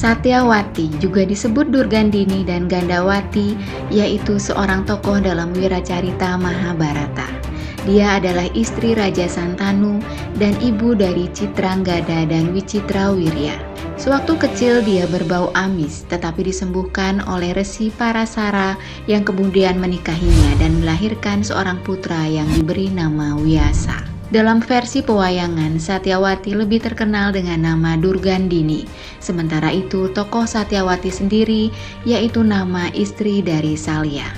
Satyawati juga disebut Durgandini dan Gandawati, yaitu seorang tokoh dalam Wiracarita Mahabharata. Dia adalah istri Raja Santanu dan ibu dari Citranggada dan Wicitrawirya. Sewaktu kecil dia berbau amis, tetapi disembuhkan oleh Resi Parasara yang kemudian menikahinya dan melahirkan seorang putra yang diberi nama Wyasa. Dalam versi pewayangan, Satyawati lebih terkenal dengan nama Durgandini. Sementara itu, tokoh Satyawati sendiri yaitu nama istri dari Salya.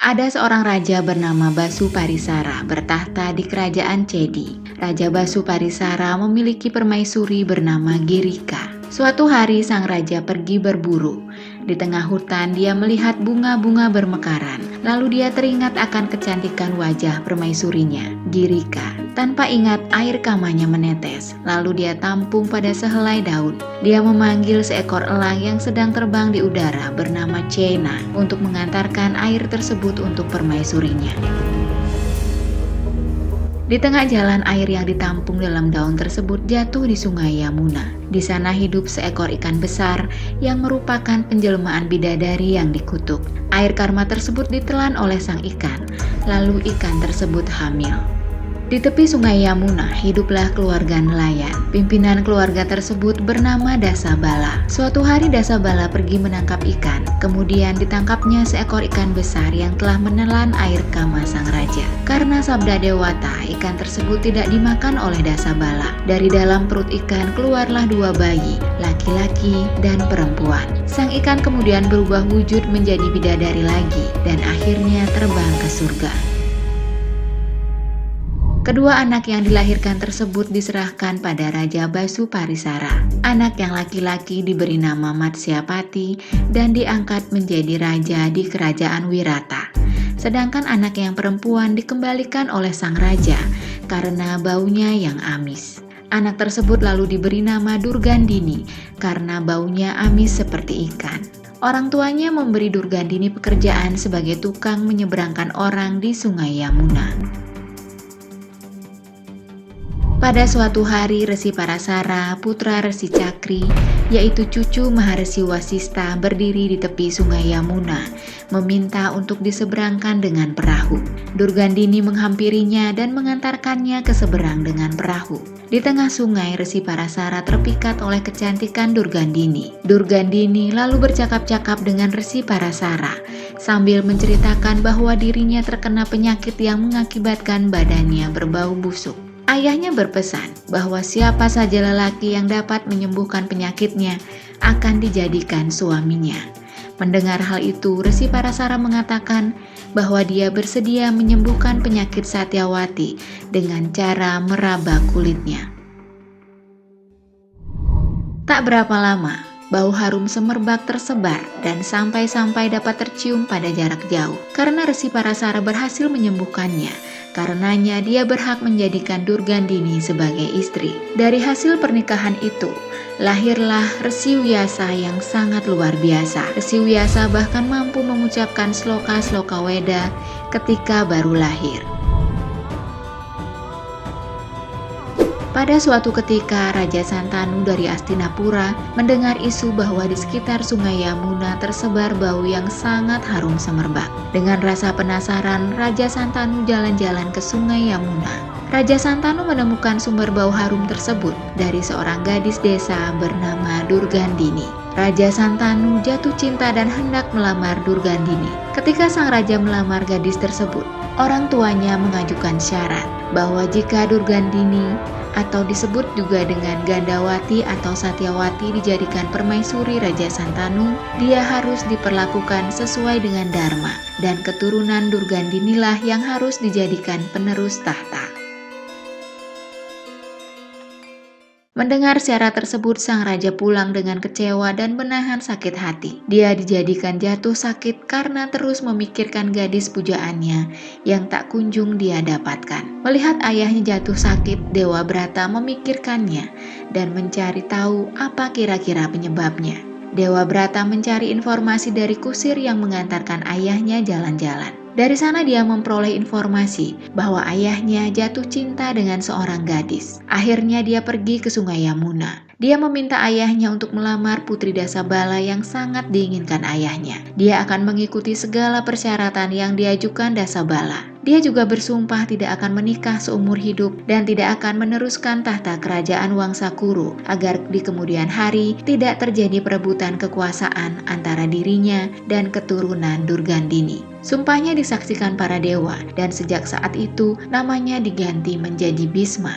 Ada seorang raja bernama Basuparisara bertahta di kerajaan Cedi. Raja Basuparisara memiliki permaisuri bernama Girika. Suatu hari sang raja pergi berburu. Di tengah hutan dia melihat bunga-bunga bermekaran. Lalu dia teringat akan kecantikan wajah permaisurinya, Girika. Tanpa ingat air kamanya menetes. Lalu dia tampung pada sehelai daun. Dia memanggil seekor elang yang sedang terbang di udara bernama Cena untuk mengantarkan air tersebut untuk permaisurinya. Di tengah jalan, air yang ditampung dalam daun tersebut jatuh di Sungai Yamuna. Di sana hidup seekor ikan besar yang merupakan penjelmaan bidadari yang dikutuk. Air karma tersebut ditelan oleh sang ikan, lalu ikan tersebut hamil. Di tepi Sungai Yamuna hiduplah keluarga nelayan. Pimpinan keluarga tersebut bernama Dasabala. Suatu hari Dasabala pergi menangkap ikan. Kemudian ditangkapnya seekor ikan besar yang telah menelan air kama sang raja. Karena sabda Dewata, ikan tersebut tidak dimakan oleh Dasabala. Dari dalam perut ikan keluarlah dua bayi, laki-laki dan perempuan. Sang ikan kemudian berubah wujud menjadi bidadari lagi dan akhirnya terbang ke surga. Kedua anak yang dilahirkan tersebut diserahkan pada Raja Basuparisara. Anak yang laki-laki diberi nama Matsyapati dan diangkat menjadi raja di kerajaan Wirata. Sedangkan anak yang perempuan dikembalikan oleh sang raja karena baunya yang amis. Anak tersebut lalu diberi nama Durgandini karena baunya amis seperti ikan. Orang tuanya memberi Durgandini pekerjaan sebagai tukang menyeberangkan orang di Sungai Yamuna. Pada suatu hari, Resi Parasara, putra Resi Cakri, yaitu cucu Maharesi Wasista, berdiri di tepi Sungai Yamuna, meminta untuk diseberangkan dengan perahu. Durgandini menghampirinya dan mengantarkannya ke seberang dengan perahu. Di tengah sungai, Resi Parasara terpikat oleh kecantikan Durgandini. Durgandini lalu bercakap-cakap dengan Resi Parasara, sambil menceritakan bahwa dirinya terkena penyakit yang mengakibatkan badannya berbau busuk. Ayahnya berpesan bahwa siapa saja lelaki yang dapat menyembuhkan penyakitnya akan dijadikan suaminya. Mendengar hal itu, Resi Parasara mengatakan bahwa dia bersedia menyembuhkan penyakit Satyawati dengan cara meraba kulitnya. Tak berapa lama, bau harum semerbak tersebar dan sampai-sampai dapat tercium pada jarak jauh. Karena Resi Parasara berhasil menyembuhkannya, karenanya dia berhak menjadikan Durgandini sebagai istri. Dari hasil pernikahan itu, lahirlah Resi Wyasa yang sangat luar biasa. Resi Wyasa bahkan mampu mengucapkan sloka-sloka Weda ketika baru lahir. Pada suatu ketika, Raja Santanu dari Astinapura mendengar isu bahwa di sekitar Sungai Yamuna tersebar bau yang sangat harum semerbak. Dengan rasa penasaran, Raja Santanu jalan-jalan ke Sungai Yamuna. Raja Santanu menemukan sumber bau harum tersebut dari seorang gadis desa bernama Durgandini. Raja Santanu jatuh cinta dan hendak melamar Durgandini. Ketika sang raja melamar gadis tersebut, orang tuanya mengajukan syarat bahwa jika Durgandini atau disebut juga dengan Gandawati atau Satyawati dijadikan permaisuri Raja Santanu, dia harus diperlakukan sesuai dengan dharma dan keturunan Durgandinilah yang harus dijadikan penerus tahta. Mendengar syarat tersebut, sang raja pulang dengan kecewa dan menahan sakit hati. Dia dijadikan jatuh sakit karena terus memikirkan gadis pujaannya yang tak kunjung dia dapatkan. Melihat ayahnya jatuh sakit, Dewa Brata memikirkannya dan mencari tahu apa kira-kira penyebabnya. Dewa Brata mencari informasi dari kusir yang mengantarkan ayahnya jalan-jalan. Dari sana dia memperoleh informasi bahwa ayahnya jatuh cinta dengan seorang gadis. Akhirnya dia pergi ke Sungai Yamuna. Dia meminta ayahnya untuk melamar Putri Dasabala yang sangat diinginkan ayahnya. Dia akan mengikuti segala persyaratan yang diajukan Dasabala. Dia juga bersumpah tidak akan menikah seumur hidup dan tidak akan meneruskan tahta kerajaan Wangsakuru agar di kemudian hari tidak terjadi perebutan kekuasaan antara dirinya dan keturunan Durgandini. Sumpahnya disaksikan para dewa dan sejak saat itu namanya diganti menjadi Bisma.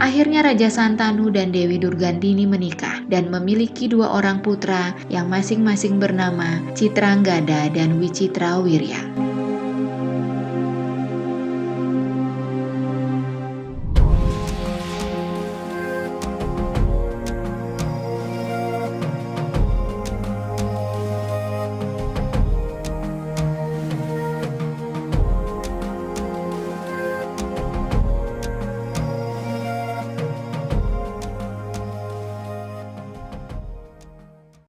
Akhirnya Raja Santanu dan Dewi Durgandini menikah dan memiliki 2 orang putra yang masing-masing bernama Citranggada dan Wicitrawirya.